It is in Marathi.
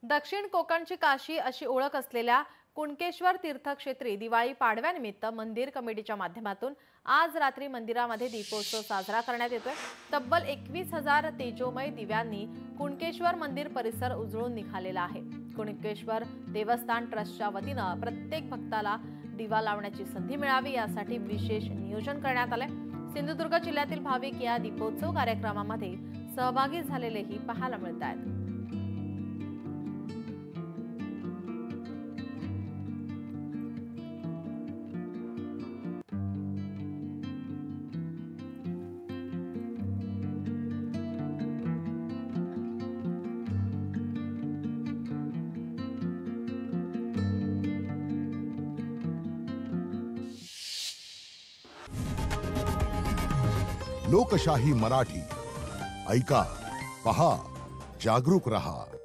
दक्षिण कोकणची काशी अशी ओळख असलेल्या कुणकेश्वर तीर्थक्षेत्री दिवाळी पाडव्यानिमित्त मंदिर कमिटीच्या माध्यमातून आज रात्री मंदिरामध्ये दीपोत्सव साजरा करण्यात येतोय। तब्बल 21,000 तेजोमय दिव्यांनी कुणकेश्वर मंदिर परिसर उजळून निघालेला आहे। कुणकेश्वर देवस्थान ट्रस्टच्या वतीनं प्रत्येक भक्ताला दिवा लावण्याची संधी मिळावी यासाठी विशेष नियोजन करण्यात आले। सिंधुदुर्ग जिल्ह्यातील भाविक या दीपोत्सव कार्यक्रमामध्ये सहभागी झालेलेही पाहायला मिळत आहेत। लोकशाही मराठी ऐका, पहा, जागरूक रहा।